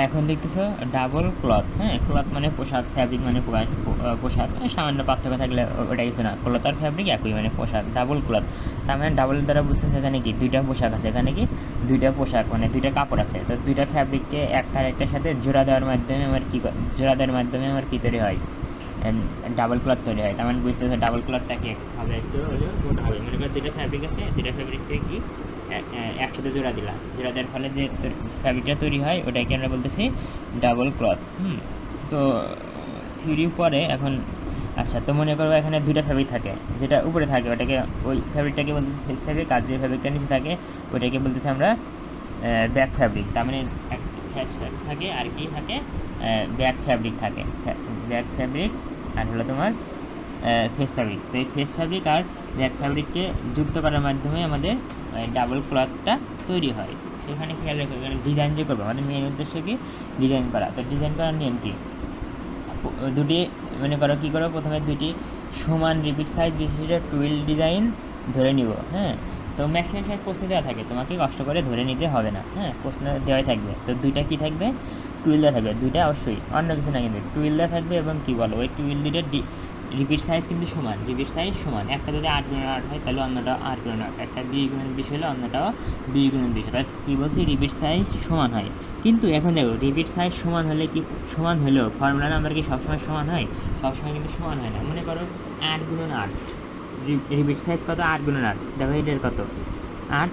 এখন দেখতেছো double cloth, হ্যাঁ ক্লথ মানে পোশাক, ফ্যাব্রিক মানে পোশাক, সামান্য পার্থক্য থাকলে ওটা কিছু না, ক্লথ আর ফ্যাব্রিক একই মানে পোশাক, ডাবল ক্লথ। তার মানে ডাবল দ্বারা বুঝতেছে এখানে কি দুইটা পোশাক আছে, এখানে কি দুইটা পোশাক মানে দুইটা কাপড় আছে। তো দুইটা ফ্যাব্রিককে একটা আরেকটার সাথে জোড়া দেওয়ার মাধ্যমে আমার কী তৈরি হয়, ডাবল ক্লথ তৈরি হয়। তার মানে বুঝতেছে ডাবল ক্লথটা কি হবে, একটু হলেও মোটা হবে। মনে করো দুইটা ফ্যাব্রিক আছে, দুইটা ফ্যাব্রিককে কি একসাথে জোড়া দেওয়ার ফলে যে ফ্যাব্রিকটা তৈরি হয় ওটাকে আমরা বলতেছি ডাবল ক্লথ। তো থিওরি পরে এখন আচ্ছা, তো মনে করবো এখানে দুইটা ফ্যাব্রিক থাকে, যেটা উপরে থাকে ওটাকে ওই ফ্যাব্রিকটাকে বলতেছি ফেস ফ্যাব্রিক, আর যে ফ্যাব্রিকটা নিচে থাকে ওইটাকে বলতেছি আমরা ব্যাক ফ্যাব্রিক। তার মানে ফেস ফ্যাব্রিক থাকে আর কি থাকে, ব্যাক ফ্যাব্রিক থাকে, ব্যাক ফ্যাব্রিক আর হলো তোমার ফেস ফ্যাব্রিক। তো এই ফেস ফ্যাব্রিক আর ব্যাক ফ্যাব্রিককে যুক্ত করার মাধ্যমে আমাদের ডাবল ক্লথটা তৈরি হয়। এখানে খেয়াল রাখো, এখানে ডিজাইন যে করবো আমাদের মেন উদ্দেশ্য কি ডিজাইন করা। তো ডিজাইন করার নিয়ম কি, দুটি মনে করো কী করো, প্রথমে দুটি সমান রিপিট সাইজ বিশিষ্ট টুইল ডিজাইন ধরে নিব। হ্যাঁ, তো ম্যাক্সিমাম সময় প্রশ্ন দেওয়া থাকে, তোমাকে কষ্ট করে ধরে নিতে হবে না। হ্যাঁ, প্রশ্ন দেওয়াই থাকবে। তো দুইটা কী থাকবে, টুইল দেওয়া থাকবে, দুইটা অবশ্যই, অন্য কিছু না কিন্তু টুইল দেওয়া থাকবে। এবং কী বলো, ওই টুইল দুইটার রিপিট সাইজ কিন্তু সমান, রিপিট সাইজ সমান। একটা যদি 8x8 হয় তাহলে অন্যটাও 8x8, একটা 20x20 হলে অন্যটাও 20x20। অর্থাৎ কী বলছি, রিপিট সাইজ সমান হয়। কিন্তু এখন দেখো, রিপিট সাইজ সমান হলে কি, সমান হলেও ফর্মুলা নাম্বার কি সবসময় সমান হয়? সবসময় কিন্তু সমান হয় না। মনে করো 8x8, রিপিট সাইজ কত, 8x8। দেখো এটার কত 8,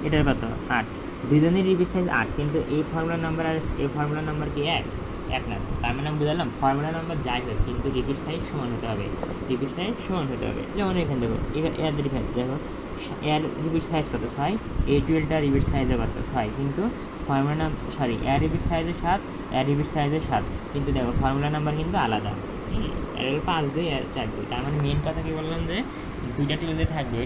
এটার কত 8, দুজনের রিপিট সাইজ 8, কিন্তু এই ফর্মুলা নাম্বার আর এই ফর্মুলা নাম্বার কি এক না। তার মানে আমি বুঝলাম ফর্মুলা নাম্বার যাই হোক কিন্তু রিপিট সাইজ সমান হতে হবে, রিপিট সাইজ সমান হতে হবে। যেমন এখানে দেখো, এর দেখো এর রিপিট সাইজ কত 6, এই টুয়েলটা রিপিট সাইজে কত 6, কিন্তু ফর্মুলা এর রিপিট সাইজে 7, এর রিপিট সাইজে 7, কিন্তু দেখো ফর্মুলা নাম্বার কিন্তু আলাদা। এর হলো 5, 2 আর 4, 2। তার মানে মেন কথা কি বললাম, যে দুইটা টুইল দিয়ে থাকবে,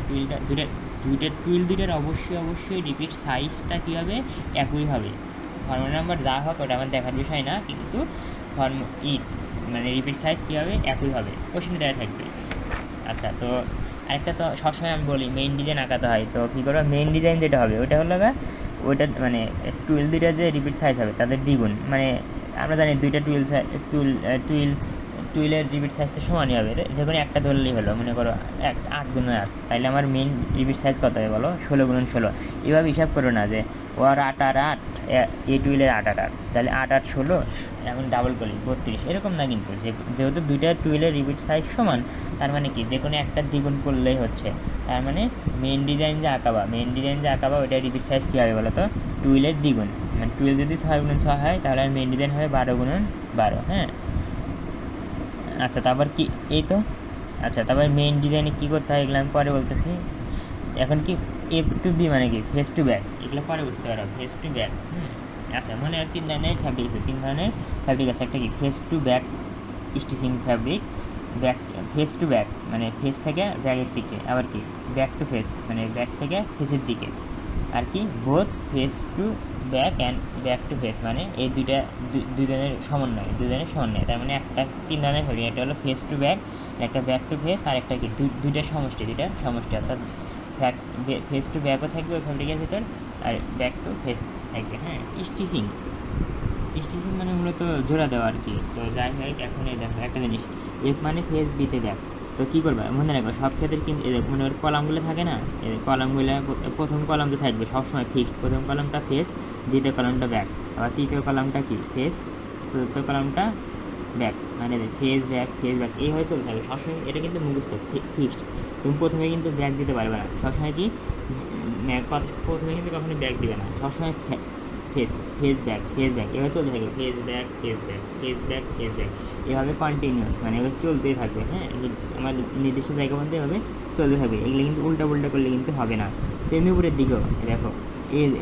দুইটা টুইল দুইটার অবশ্যই রিপিট সাইজটা কী হবে, একই হবে। ফর্মুলা নাম্বার যা হোক ওটা আমার দেখার বিষয় না, কিন্তু মানে রিপিট সাইজ কী হবে, একই হবে, কোশ্চেনে দেওয়া থাকবে। আচ্ছা, তো আরেকটা তো সবসময় আমি বলি মেইন ডিজাইন আঁকাতে হয়। তো কী করবো, মেইন ডিজাইন যেটা হবে ওটা হলো ওইটা মানে টুইল দুইটা যে রিপিট সাইজ হবে তাদের দ্বিগুণ। মানে আমরা জানি দুইটা টুইলের রিপিট সাইজ তো সমানই হবে, যে কোনো একটা ধরলেই হলো। মনে করো 8x8, তাইলে আমার মেইন রিপিট সাইজ কত হবে বলো, 16x16। এভাবে হিসাব করো না যে ও আর 8 এই টুইলের 8, তাহলে 8 8 16, এখন ডাবল করলি 32, এরকম না কিন্তু। যেহেতু দুইটা টুইলের রিপিট সাইজ সমান, তার মানে কি যে কোনো একটা দ্বিগুণ করলেই হচ্ছে। তার মানে মেইন ডিজাইন যে আঁকাবা ওইটা রিপিট সাইজ কী হবে বলো তো, টুইলের দ্বিগুণ। মানে টুইল যদি 6x6 হয় তাহলে মেইন ডিজাইন হবে 12x12। হ্যাঁ, আচ্ছা তারপর কি এই তো, আচ্ছা তারপর মেইন ডিজাইনে কী করতে হয় এগুলো আমি পরে বলতেছি। এখন কি F2B মানে কি, ফেস টু ব্যাক, এগুলো পরে বুঝতে পারো, ফেস টু ব্যাক। আচ্ছা, মনে হয় 3 ধরনের ফ্যাব্রিক আছে, 3 ধরনের ফ্যাব্রিক আছে। একটা কি face to back stitching fabric, back face to back মানে ফেস থেকে ব্যাকের দিকে, আবার কি ব্যাক টু ফেস মানে ব্যাক থেকে ফেসের দিকে, আর কি both face to back and back to face মানে এই দুজনের সমন্বয়। তার মানে একটা 3 ধরনের ফ্যাব্রিক, একটা হলো ফেস টু ব্যাক, একটা ব্যাক টু ফেস, আর একটা কি দুইটার সমষ্টি। অর্থাৎ ফেস টু ব্যাকও থাকবে ওই ফ্যাব্রিকের ভিতর, আর ব্যাক টু ফেস থাকবে। হ্যাঁ, স্টিচিং মানে মূলত জোড়া দেওয়া আর কি। তো যাই হোক, এখন এই দেখো একটা জিনিস, এফ মানে ফেস, বিতে ব্যাক। তো কী করবে মনে রাখো, সব ক্ষেত্রে কিন্তু মনে ওর কলামগুলো থাকে না, এই কলামগুলো প্রথম কলাম তো থাকবে সবসময় ফিক্সড, প্রথম কলামটা ফেস, দ্বিতীয় কলামটা ব্যাক, আবার তৃতীয় কলামটা কি ফেস, চতুর্থ কলামটা ব্যাক। মানে ফেস ব্যাক এইভাবে চলতে থাকবে সবসময়। এটা কিন্তু মুখস্থ ফিক্সড, তুমি প্রথমে কিন্তু ব্যাক দিতে পারবে না সবসময়। কি প্রথমে কিন্তু কখনো ব্যাক দিবে না, সবসময় ফেস ব্যাক এভাবে চলতে থাকবে, ফেস ব্যাক এভাবে কন্টিনিউয়াস, মানে এভাবে চলতেই থাকবে। হ্যাঁ, আমার নির্দিষ্ট জায়গা মধ্যে এভাবে চলতে থাকবে। এগুলো কিন্তু উল্টা করলে কিন্তু হবে না। তেমনি উপরের দিকেও দেখো,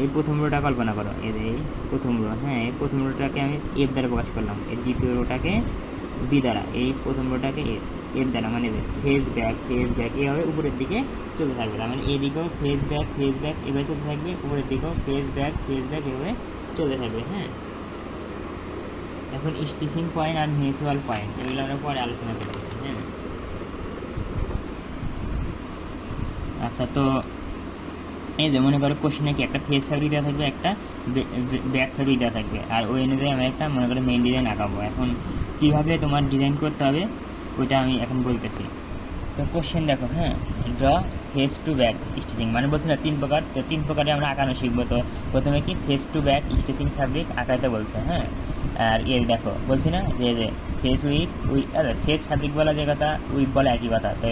এই প্রথম রোটা কল্পনা করো, এই প্রথম রো। হ্যাঁ, এই প্রথম রোটাকে আমি এফ দ্বারা প্রকাশ করলাম, এই দ্বিতীয় রোটাকে বি দ্বারা, এই প্রথম রোটাকে এফ দ্বারা। মানে ফেস ব্যাক এভাবে উপরের দিকে চলতে থাকবে। তার মানে এদিকেও ফেস ব্যাক এভাবে চলতে থাকবে, উপরের দিকেও ফেস ব্যাক এভাবে চলতে থাকবে। হ্যাঁ, এখন স্টিচিং পয়েন্ট আর মিউচুয়াল পয়েন্ট এগুলো আমরা পরে আলোচনা করতেছি। হ্যাঁ, আচ্ছা, তো এই যে মনে করো কোশ্চেনে কি একটা ফেস ফ্যাব্রিক দেওয়া থাকবে, একটা ব্যাক ফ্যাব্রিক দেওয়া থাকবে, আর ওই অনুযায়ী আমরা একটা মনে করো মেইন ডিজাইন আঁকাবো। এখন কীভাবে তোমার ডিজাইন করতে হবে ওইটা আমি এখন বলতেছি। তো কোশ্চেন দেখো, হ্যাঁ, draw face to back stitching, মানে বলছি না 3 প্রকার, তো 3 প্রকারে আমরা আঁকানো শিখবো। তো প্রথমে কি face to back stitching fabric আঁকাতে বলছে, হ্যাঁ। আর দেখো বলছি না যে ফেস ফেস ফ্যাব্রিক বলা যে কথা, উইথ বলা একই কথা। তো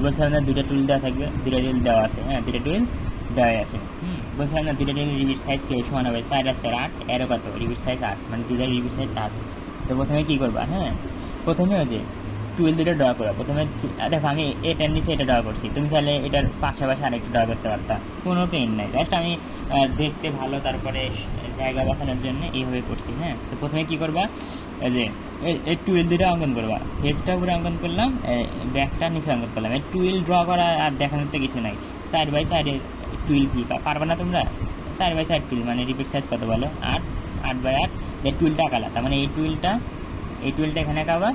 বলছিলাম না 2টা টুল দেওয়া থাকবে, 2টা টুল দেওয়া আছে, হ্যাঁ, 2টা টুল দেওয়া আছে। বলছিলাম না 2টা টুল রিপিট সাইজ কেউ সমান হবে 4 আর 4 8, এরও কত রিপিট সাইজ 8, মানে 2টা রিপিট সাইজ 8। তো প্রথমে কী করবা, হ্যাঁ, প্রথমে ওই যে টুয়েল দুটো ড্র করো। প্রথমে দেখো আমি এটার নিচে এটা ড্র করছি, তুমি চাইলে এটার পাশাপাশি আরেকটা ড্র করতে পারতা, কোনো পেন নাই। জাস্ট আমি দেখতে ভালো, তারপরে জায়গা বাঁচানোর জন্য এইভাবে করছি, হ্যাঁ। তো প্রথমে কী করবা, এই যে এই টুয়েল দুটো অঙ্কন করবা, ফেসটা উপরে অঙ্কন করলাম, ব্যাকটা নিচে অঙ্কন করলাম। এই টুয়েল ড্র করা আর দেখানোর তো কিছু নাই, 4 বাই 4 টুয়েল কি পারবা না তোমরা? 4 বাই 4 টুয়েল, মানে রিপিট সাইজ কত বলো 8, 8 বাই 8, যে টুয়েলটা আঁকালা, তার মানে এই টুয়েলটা এখানে আঁকাবা।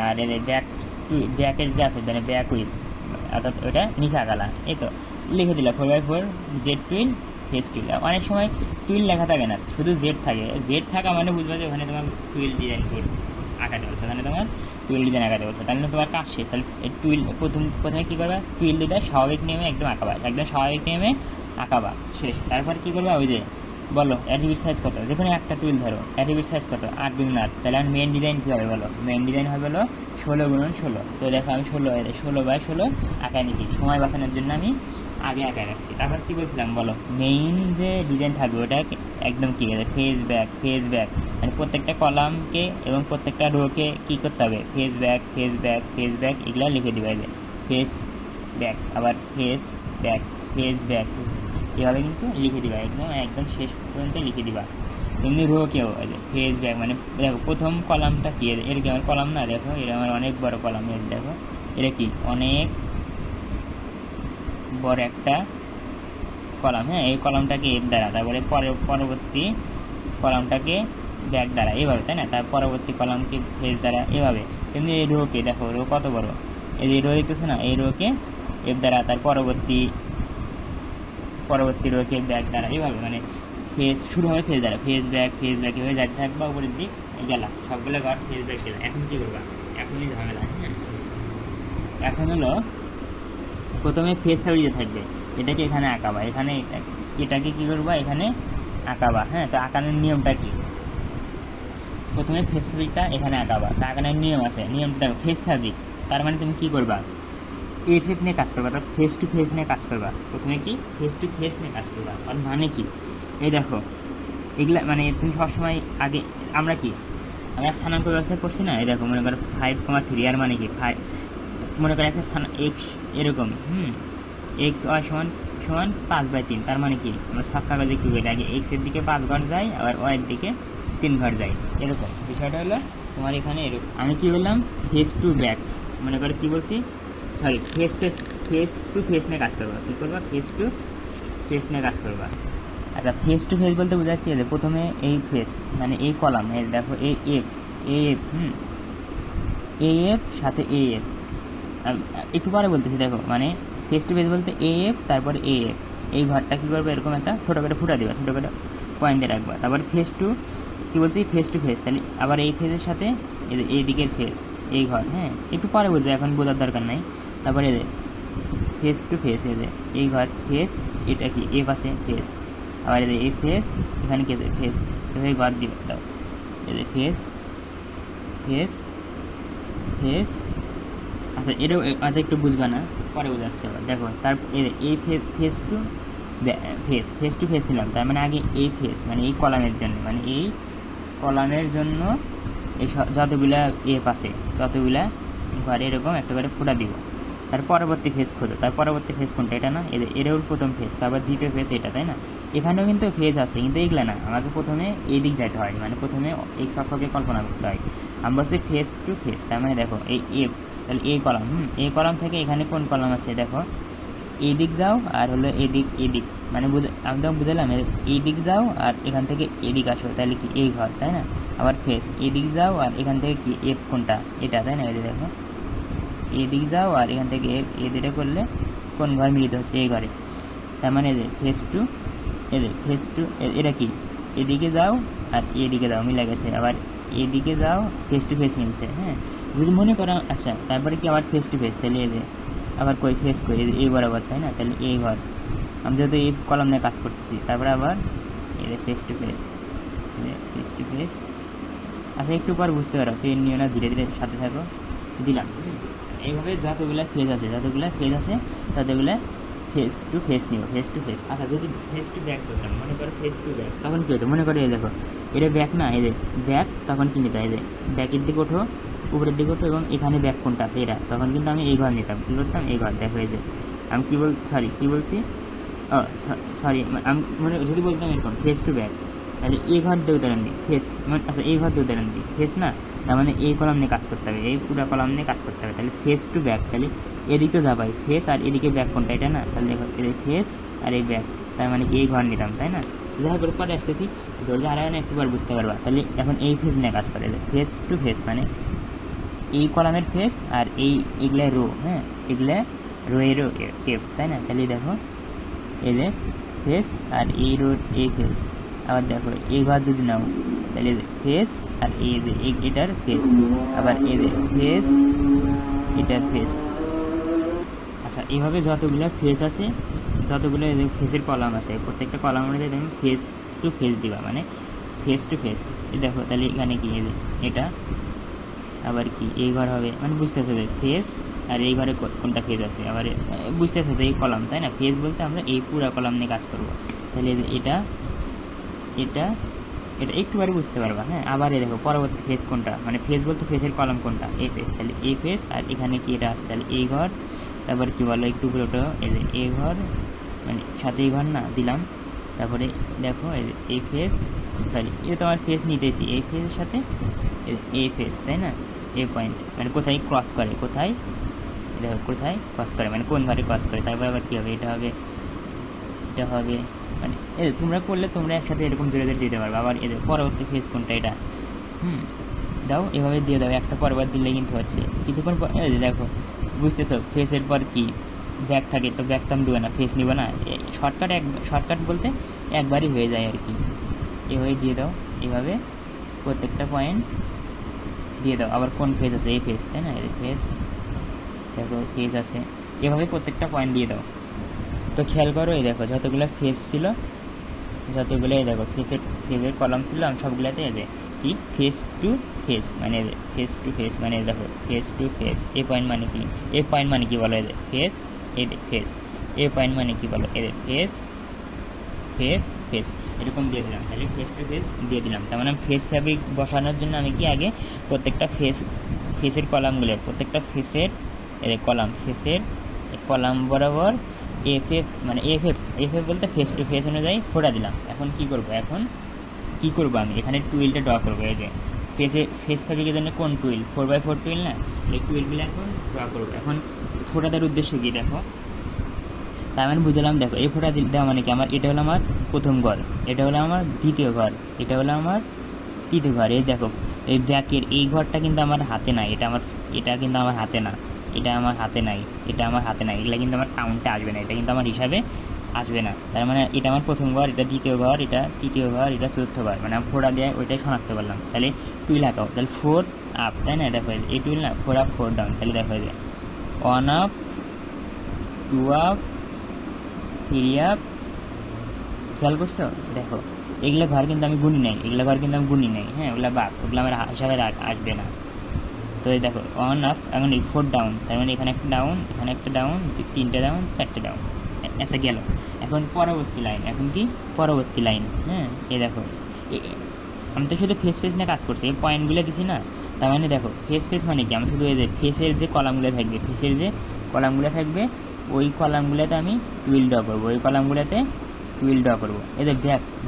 আর এর ব্যাকের যে আছে মানে ব্যাক উইথ, অর্থাৎ ওইটা নিচে আঁকালা। এই তো লিখে দিলা 4x4 Z twill face twill. অনেক সময় টুইল লেখা থাকে না, শুধু জেড থাকে। জেড থাকা মানে বুঝবা যে ওখানে তোমার টুইল ডিজাইন আঁকাতে বলছে, ওখানে তোমার টুইল ডিজাইন আঁকাতে বলছে, তাহলে তোমার কাজ শেষ। তাহলে টুইল প্রথমে কী করবা, টুইল দুটা স্বাভাবিক নিয়মে একদম আঁকাবা, একদম স্বাভাবিক নিয়মে আঁকাবা, শেষ। তারপর কী করবা, ওই যে বলো অ্যাট্রিবিউট সাইজ কত, যে কোনো একটা টুইল ধরো, অ্যাট্রিবিউট সাইজ কত 8 × 8। তাহলে আর মেন ডিজাইন কী হবে বলো, মেন ডিজাইন হবে হলো 16 × 16। তো দেখো আমি 16 বাই 16 আঁকায় নিয়েছি, সময় বাঁচানোর জন্য আমি আগে আঁকায় রাখছি। তারপর কী বলছিলাম বলো, মেইন যে ডিজাইন থাকবে ওটা একদম কী আছে, ফেস ব্যাক, মানে প্রত্যেকটা কলামকে এবং প্রত্যেকটা রোকে কী করতে হবে, ফেস ব্যাক এগুলো লিখে দিবে। যে ফেস ব্যাক, আবার ফেস ব্যাক এভাবে কিন্তু লিখে দিবা, একদম শেষ পর্যন্ত লিখে দিবা। তেমনি রো কেউ ফেস ব্যাক, মানে দেখো প্রথম কলামটা কি, এর কি আমার কলাম না, দেখো এটা আমার অনেক বড় কলাম, এর দেখো এটা কি অনেক বড় একটা কলাম, হ্যাঁ। এই কলামটাকে এফ দ্বারা, তারপরে পরবর্তী কলামটাকে ব্যাক দ্বারা, এভাবে, তাই না। তার পরবর্তী কলামকে ফেস দ্বারা, এভাবে। তেমনি এই রোকে দেখো, রো কত বড়, এই যে রো দেখতেছো না, এই রোকে এফ দ্বারা, তার পরবর্তী রোকে ব্যাক দ্বারা, এইভাবে। মানে ফেস শুরু হবে ফেস দ্বারা, ফেস ব্যাক এভাবে যাতে থাকবা উপরের দিক গেলা, সবগুলো ঘর ফেস ব্যাক গেলা। এখন কী করবা, এখনই ঝামেলা, হ্যাঁ। এখন হলো প্রথমে ফেস ফ্যাব্রিক থাকবে, এটাকে এখানে আঁকাবা, এটাকে কী করবা, এখানে আঁকাবা, হ্যাঁ। তো আঁকানোর নিয়মটা কি, প্রথমে ফেস ফ্যাব্রিকটা এখানে আঁকাবা, তা আঁকানোর নিয়ম আছে। নিয়মটা দেখো, ফেস ফ্যাব্রিক তার মানে তুমি কী করবা, এফ নিয়ে কাজ করবা, অর্থাৎ ফেস টু ফেস নিয়ে কাজ করবা। প্রথমে কি ফেস টু ফেস নিয়ে কাজ করবা, আর মানে কি, এই দেখো এগুলা মানে তুমি সবসময় আগে আমরা স্থানাঙ্ক ব্যবস্থা করছি না। এই দেখো মনে করো 5,3, আর মানে কি 5, মনে করো একটা এক্স এরকম, এক্স ওয়াই সমান 5/3, তার মানে কি আমরা সব কাগজে কী করি, আগে এক্সের দিকে 5 ঘর যায়, আবার ওয়াইয়ের দিকে 3 ঘর যায়, এরকম। বিষয়টা হলো তোমার এখানে এরকম। আমি কী বললাম, ফেস টু ব্যাক, মনে করো কী বলছি, সরি ফেস টু ফেস নিয়ে কাজ করবা। কী করবা, ফেস টু ফেস নিয়ে কাজ করবা। আচ্ছা, ফেস টু ফেস বলতে বোঝাচ্ছি যে প্রথমে এই ফেস মানে এই কলাম, এর দেখো এ এফ এ এফ সাথে এ এফ, একটু পরে বলতেছি। দেখো মানে ফেস টু ফেস বলতে এ এফ, তারপরে এ এফ, এই ঘরটা কী করবে, এরকম একটা ছোটো করে ফুটা দেবা, ছোটো করে পয়েন্ট দিয়ে রাখবা। তারপর ফেস টু কী বলছি, ফেস টু ফেস, তাহলে আবার এই ফেসের সাথে এই দিকের ফেস, এই ঘর, হ্যাঁ, একটু পরে বুঝবে, এখন বোঝার দরকার নাই। তারপরে ফেস টু ফেস, এই ঘর ফেস, এটা কি এফ আছে ফেস, আবার এই ফেস, এখানে কে ফেস, এভাবে ঘর দিবে, দাও এদের ফেস আচ্ছা এটাও আচ্ছা একটু বুঝবা না, পরে বোঝাচ্ছে আবার। দেখো তার এই ফেস টু ফেস নিলাম, তার মানে আগে এই ফেস মানে এই কলামের জন্য, মানে এই কলামের জন্য এই যতগুলা এফ আছে ততগুলা ঘরে এরকম একটা করে ফুটা দিব। তার পরবর্তী ফেস খোঁজো, তার পরবর্তী ফেস কোনটা, এটা না, এটাও প্রথম ফেস, তারপর দ্বিতীয় ফেস এটা, তাই না। এখানেও কিন্তু ফেস আছে, কিন্তু এগুলো না, আমাকে প্রথমে এই দিক যেতে হয়, মানে প্রথমে এই অক্ষকে কল্পনা করতে হয়। আমি বলছি ফেস টু ফেস, তার মানে দেখো এই এফ, তাহলে এই কলাম, এই কলাম থেকে এখানে কোন কলাম আছে, দেখো এই দিক যাও, আর হলো এদিক, মানে আমি তো বুঝলাম, এই দিক যাও আর এখান থেকে এদিক আসো, তাহলে কি এই ঘর, তাই না। আবার ফেস এদিক যাও আর এখান থেকে কি এফ কোনটা, এটা, তাই না। এই দেখো এদিক যাও আর এখান থেকে এফ, এদিকে করলে কোন ঘর মিলিত হচ্ছে, এই ঘরে। তার মানে ফেস টু, ফেস টু এটা কি, এদিকে যাও আর এদিকে যাও মিলে গেছে, আবার এদিকে যাও ফেস টু ফেস মিলছে। হ্যাঁ, যদি মনে করো আচ্ছা তারপরে কি আবার ফেস টু ফেস, তাহলে আবার কই ফেস করি এই বরাবর, তাই না? তাহলে এই ঘর আমি যেহেতু এই কলাম নিয়ে কাজ করতেছি, তারপরে আবার face to face, face to face. আচ্ছা একটু পর বুঝতে পারো, পেন নিও না, ধীরে ধীরে সাথে থাকো। দিলাম এইভাবে যতগুলো ফেজ আছে ততগুলো ফেস টু ফেস নিব, ফেস টু ফেস। আচ্ছা যদি ফেস টু ব্যাক করতাম, মনে করো ফেস টু ব্যাক, তখন কী হতো? মনে করো এই দেখো এটা ব্যাক না, এই ব্যাক, তখন কী নিতাম? ব্যাকের দিকে ওঠো, উপরের দিকে ওঠো, এবং এখানে ব্যাক কোনটা আছে এরা, তখন কিন্তু আমি এই ঘর নিতাম। কী করতাম? এই ঘর। দেখো আমি কী বলছি সরি আমি যদি বলতাম এরকম ফেস টু ব্যাক, তাহলে এই ঘর দিয়ে উদাহরণ দিই ফেস, আচ্ছা এই ঘর দিয়ে উদাহরণ দিই ফেস না, তার মানে এই কলাম নিয়ে কাজ করতে হবে, এই পুরো কলাম নিয়ে কাজ করতে হবে। তাহলে ফেস টু ব্যাক, তাহলে এদিকে তো যাবাই ফেস, আর এদিকে ব্যাক কোনটা? এটা না, তাহলে দেখো এই ফেস আর এই ব্যাক, তার মানে কি এই ঘর নিলাম, তাই না? যাই করে পরে আসতে কি ধৈর্য হারায় না, একটুবার বুঝতে পারবা। তাহলে এখন এই ফেস নিয়ে কাজ করে, ফেস টু ফেস মানে এই কলামের ফেস আর এগুলা রো, হ্যাঁ এগুলা রো এ রো এফ, তাই না? তাহলে দেখো এদের ফেস আর এই রোড এই ফেস, আবার দেখো এই ঘর যদি নাও তাহলে ফেস আর এটার ফেস, আবার এদের ফেস এটার ফেস। আচ্ছা এইভাবে যতগুলো ফেস আছে, যতগুলো ফেসের কলাম আছে, প্রত্যেকটা কলাম অনুযায়ী তুমি ফেস টু ফেস দিবা, মানে ফেস টু ফেস। দেখো তাহলে এখানে কি এটা আবার কি এই ঘর হবে, মানে বুঝতেছে ফেস আর এই ঘরে কোনটা ফেজ আছে, আবার বুঝতেছে তো এই কলাম, তাই না? ফেজ বলতে আমরা এই পুরো কলাম নিয়ে কাজ করব। তাহলে এটা এটা এটা একটুবারে বুঝতে পারবা। হ্যাঁ, আবার দেখো পরবর্তী ফেজ কোনটা, মানে ফেজ বলতে ফেজের কলাম কোনটা? এই ফেজ, তাহলে এই ফেজ, আর এখানে কি এটা আছে, তাহলে এই ঘর, তারপর কী বলো একটু উপরে ওটা এই ঘর, মানে সাথে এই ঘর না দিলাম। তারপরে দেখো এই ফেজ, সরি এটা তো আমার ফেজ নিতেছি, এই ফেজের সাথে এই ফেজ, তাই না? এই পয়েন্ট মানে কোথায় ক্রস করে, কোথায় দেখো কোথায় ক্রস করে, মানে কোন ঘরে ক্রস করে। তারপর আবার কী হবে, এটা হবে মানে তোমরা করলে তোমরা একসাথে এরকম জোরে জোরে দিতে পারবে। আবার এদের পরবর্তী ফেজ কোনটা, এটা দাও, এভাবে দিয়ে দাও, একটা পরবার দিলে কিন্তু হচ্ছে কিছুক্ষণ পর দেখো বুঝতেছো ফেসের পর কি ব্যাক থাকে, তো ব্যাক তো আমি দেবো না, ফেস নিব না, শর্টকাট বলতে একবারই হয়ে যায় আর কি। এভাবে দিয়ে দাও, এভাবে প্রত্যেকটা পয়েন্ট দিয়ে দাও। আবার কোন ফেজ আছে, এই ফেজ, তাই না? এই ফেজ, দেখো ফেজ আছে, এভাবে প্রত্যেকটা পয়েন্ট দিয়ে দাও। তো খেয়াল করো এই দেখো যতগুলো ফেজ ছিল, যতগুলো এই দেখো ফেজের কলাম ছিল, আমি সবগুলোতে কি ফেস টু ফেস, মানে ফেস টু ফেস, মানে দেখো face to face. A point মানে কি, এ পয়েন্ট মানে কি বলো, এদের ফেস ফেস। এ পয়েন্ট মানে কি বলো, এদের ফেস ফেস, এরকম দিয়ে দিলাম। তাহলে ফেস টু ফেস দিয়ে দিলাম, তার মানে ফেস ফ্যাব্রিক বসানোর জন্য আমি কি আগে প্রত্যেকটা ফেসের কলামগুলো, প্রত্যেকটা ফেসের কলাম বরাবর এফ মানে এফ বলতে ফেস টু ফেস অনুযায়ী ফোটা দিলাম। এখন কি করব আমি এখানে টুইলটা ড্র করবো। এই যে ফেস ফ্যাব্রিকের জন্য কোন টুইল, 4x4 টুইল না, এই টুইলগুলো এখন ড্র করবো। এখন ফোটা দেওয়ার উদ্দেশ্য কি দেখো, তার মানে বুঝলাম। দেখো এই ফোটা দেওয়া মানে কি, আমার এটা হলো আমার প্রথম ঘর, এটা হলো আমার দ্বিতীয় ঘর, এটা হলো আমার তৃতীয় ঘর। এই দেখো এই ব্যাকের এই ঘরটা কিন্তু আমার হাতে নাই, এটা কিন্তু আমার হাতে না, এটা আমার হাতে নাই, এগুলো কিন্তু আমার কাউন্টে আসবে না, এটা কিন্তু আমার হিসাবে আসবে না। তার মানে এটা আমার প্রথম ঘর, এটা দ্বিতীয় ঘর, এটা তৃতীয় ঘর, এটা চতুর্থ ঘর, মানে আমি ফোড়া দিয়ে ওইটাই শনাক্ত করলাম। তাহলে টুইল আঁকাও, তাহলে 4 আপ, তাই না? দেখো এই টুইল না, 4 আপ 4 ডাউন, তাহলে দেখো এই যে 1 আপ 2 আপ 3 আপ। খেয়াল করছো? দেখো এগুলো ঘর কিন্তু আমি গুনি নাই, হ্যাঁ ওগুলো বাদ, ওগুলো আমার হিসাবে আসবে না। তো এই দেখো 1 আপ, এখন এই 4 ডাউন, তার মানে এখানে একটা ডাউন, এখানে একটা ডাউন, 3টে ডাউন, 4টে ডাউন, এসে গেল। এখন পরবর্তী লাইন, হ্যাঁ এই দেখো আমি তো শুধু ফেস নিয়ে কাজ করছি, এই পয়েন্টগুলো দিছি না। তার মানে দেখো ফেস মানে কি, আমি শুধু এই যে ফেসের যে কলামগুলো থাকবে, ওই কলামগুলোতে আমি টুইল ড্র করবো, এই যে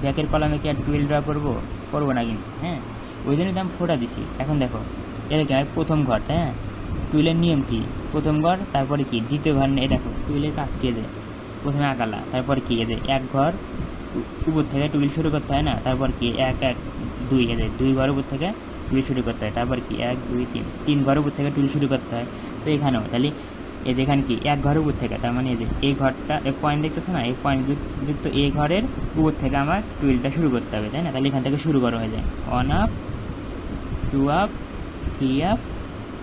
ব্যাকের কলামে কি আর টুইল ড্র করবো না কিন্তু, হ্যাঁ ওই জন্য তো আমি ফোটা দিছি। এখন দেখো এটা কি আমার প্রথম ঘর, তাই না? টুইলের নিয়ম কি, প্রথম ঘর, তারপরে কি দ্বিতীয় ঘর, এই দেখো টুইলের কাজ কি, এদের প্রথমে আঁকালা, তারপর কি এদের এক ঘর উপর থেকে টুইল শুরু করতে হয় না, তারপর কি 1 1 2, এদের 2 ঘর উপর থেকে টুইল শুরু করতে হয়, তারপর কি 1 2 3 ঘর উপর থেকে টুইল শুরু করতে হয়। তো এখানেও তাহলে এই যে এখানে কি এক ঘরের উপর থেকে, তার মানে এই যে এই ঘরটা এই পয়েন্ট দেখতেছো না, এই পয়েন্ট যুক্ত এই ঘরের উপর থেকে আমার টুইলটা শুরু করতে হবে, তাই না? তাহলে এখান থেকে শুরু করা হয়ে যায় 1 আপ 2 আপ 3 আপ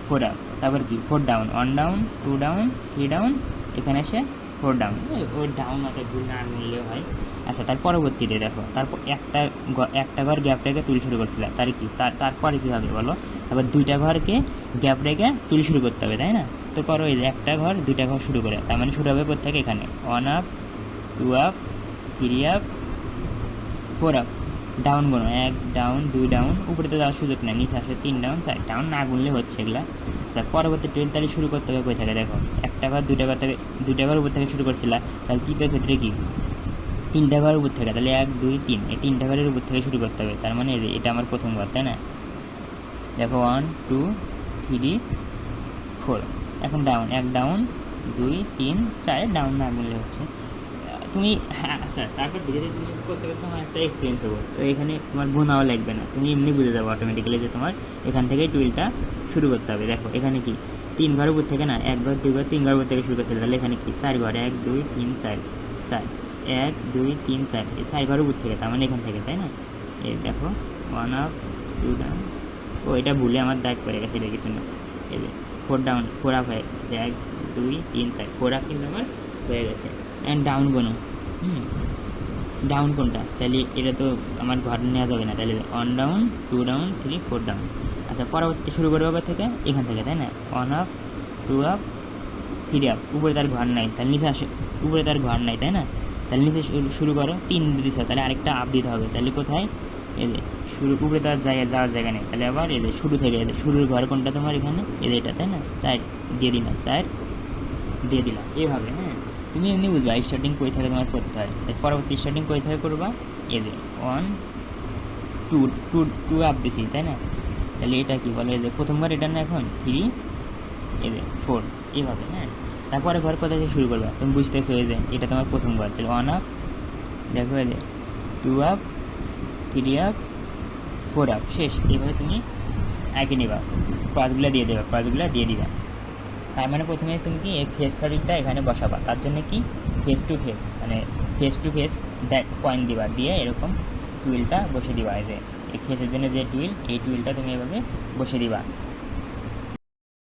4 আপ, তারপর কি 4 ডাউন, 1 ডাউন 2 ডাউন 3 ডাউন, এখানে এসে 4 ডাউন। ওই ডাউন মাথায় ভুল না মিললেও হয়। আচ্ছা, তার পরবর্তীতে দেখো, তারপর একটা ঘর গ্যাপ রেখে তুলি শুরু করছিল, তার কি তারপরে কী হবে বলো? তারপর দুইটা ঘরকে গ্যাপ রেখে তুলি শুরু করতে হবে, তাই না? তো করো এই যে একটা ঘর দুইটা ঘর শুরু করে, তার মানে শুরু হবে কোথেকে? এখানে 1 up 2 up 3 up 4 up, down গুনো 1 ডাউন 2 ডাউন, উপরে তো যাওয়ার সুযোগ নেই, নিচে আসে 3 ডাউন 4 ডাউন, না গুনলে হচ্ছে এগুলা। আচ্ছা, পরবর্তী টুয়েল তাহলে শুরু করতে হবে কই থেকে? দেখো একটা ঘর দুইটা ঘর উপর থেকে শুরু করছিলা, তাহলে তৃতীয় ক্ষেত্রে কি 3টা ঘর উপর থেকে, তাহলে 1 2 3, এই 3টা ঘরের উপর থেকে শুরু করতে হবে, তার মানে এটা আমার প্রথম ঘর, তাই না? দেখো 1 2 3 4, এখন ডাউন 1 ডাউন 2 3 4, ডাউন না গুনলে হচ্ছে তুমি। হ্যাঁ আচ্ছা, তারপর ধীরে ধীরে তুমি করতে করতে তোমার একটা এক্সপিরিয়েন্স হবে, তো এখানে তোমার গুনাও লাগবে না, তুমি এমনি বুঝে যাবো অটোমেটিক্যালি যে তোমার এখান থেকেই টুইলটা শুরু করতে হবে। দেখো এখানে কি 3 ঘর উপর থেকে না, 1 ঘর 2 ঘর 3 ঘর উপর থেকে শুরু করছিল, তাহলে এখানে কি 4 ঘর 1 2 3 4 4 1 2 3 4, এই 4 ঘর উপর থেকে, তার মানে এখান থেকে, তাই না? এই দেখো 1 আপ 2 ডাউন, ও এটা ভুলে আমার দাগ পড়ে গেছে, এটা কিছু না। এই যে 4 ডাউন 4 আপ হয়ে গেছে, 1 2 3 4, 4 আপ কিন্তু আমার হয়ে গেছে। অ্যান্ড ডাউন কোনো ডাউন কোনটা? তাহলে এটা তো আমার ঘর নেওয়া যাবে না, তাহলে 1 ডাউন 2 ডাউন 3 4 ডাউন। আচ্ছা, পরবর্তী শুরু করবো আবার থেকে এখান থেকে, তাই না? 1 আপ 2 আপ 3 আপ, উপরে তার ঘর নাই, তাহলে নিচে আসে, উপরে তার ঘর নাই, তাই না? তাহলে নিচে শুরু করো 3 দিতেছে, তাহলে আরেকটা আপ দিতে হবে, তাহলে কোথায়? এই যে শুরু, উপরে তার জায়গায় যাওয়ার জায়গা নেই, তাহলে আবার এই যে শুরু থেকে, শুরুর ঘর কোনটা তোমার? এখানে এই যে এটা, তাই না? 4 দিয়ে দিলাম, 4 দিয়ে দিলাম, এইভাবে। হ্যাঁ, তুমি এমনি বুঝবা স্টার্টিং কই থেকে তোমার করতে হয়, তাই পরবর্তী স্টার্টিং কই থেকে করবা? এই যে 1 2 2 2 আপ দিছি, তাই না? তাহলে এটা কি বলে? এই যে প্রথমবার এটা না, এখন 3 এই যে 4, এইভাবে। হ্যাঁ, তারপরে ঘর কোথা থেকে শুরু করবা তুমি বুঝতেছো, এই যে এটা তোমার প্রথম ঘর, তাহলে 1 আপ, দেখো এই যে 2 আপ 3 আপ 4 আপ, শেষ। এইভাবে তুমি এঁকে নিবা, ক্রসগুলো দিয়ে দেবা, ক্রসগুলো দিয়ে দিবা। তার মানে প্রথমে তুমি কি এই ফেস ফ্যাব্রিকটা এখানে বসাবা, তার জন্য কি ফেস টু ফেস, মানে ফেস টু ফেস পয়েন্ট দিবা, দিয়ে এরকম টুইলটা বসে দিবা। এই যে এই ফেসের জন্য যে টুইল, এই টুইলটা তুমি এভাবে বসে দিবা।